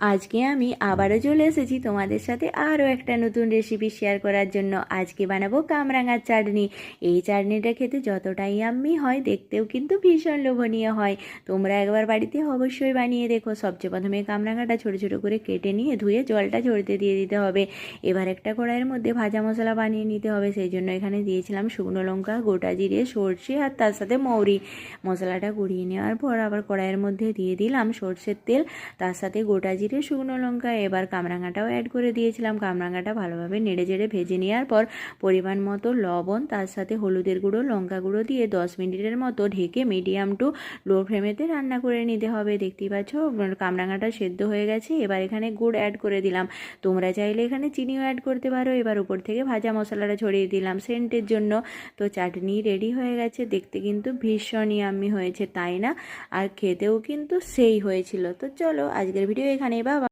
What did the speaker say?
আজকে আমি আবারও চলে এসেছি তোমাদের সাথে আরও একটা নতুন রেসিপি শেয়ার করার জন্য। আজকে বানাবো কামরাঙার চাটনি। এই চাটনিটা খেতে যতটাই ইয়াম্মি হয়, দেখতেও কিন্তু ভীষণ লোভনীয় হয়। তোমরা একবার বাড়িতে অবশ্যই বানিয়ে দেখো। সবচেয়ে প্রথমে কামরাঙাটা ছোটো ছোটো করে কেটে নিয়ে ধুয়ে জলটা ঝরতে দিয়ে দিতে হবে। এবার একটা কড়াইয়ের মধ্যে ভাজা মশলা বানিয়ে নিতে হবে। সেই জন্য এখানে দিয়েছিলাম শুকনো লঙ্কা, গোটা জিরে, সর্ষে আর তার সাথে মৌরি। মশলাটা গুঁড়িয়ে নেওয়ার পর আবার কড়াইয়ের মধ্যে দিয়ে দিলাম সর্ষের তেল, তার সাথে গোটা জিরে, শুকনো লঙ্কা। এবার কামরাঙাটাও অ্যাড করে দিয়েছিলাম। কামরাঙাটা ভালোভাবে নেড়ে চেড়ে ভেজে নেওয়ার পর পরিমাণ মতো লবণ, তার সাথে হলুদের গুঁড়ো, লঙ্কা গুঁড়ো দিয়ে 10 মিনিটের মতো ঢেকে মিডিয়াম টু লো ফ্লেমেতে রান্না করে নিতে হবে। দেখতেই পাচ্ছ কামরাঙাটা সেদ্ধ হয়ে গেছে। এবার এখানে গুড় অ্যাড করে দিলাম। তোমরা চাইলে এখানে চিনিও অ্যাড করতে পারো। এবার উপর থেকে ভাজা মশলাটা ছড়িয়ে দিলাম সেন্টের জন্য। তো চাটনি রেডি হয়ে গেছে। দেখতে কিন্তু ভীষণ ইয়াম্মি হয়েছে, তাই না? আর খেতেও কিন্তু সেই হয়েছিল। তো চলো আজকের ভিডিও এখানেই, বাবা।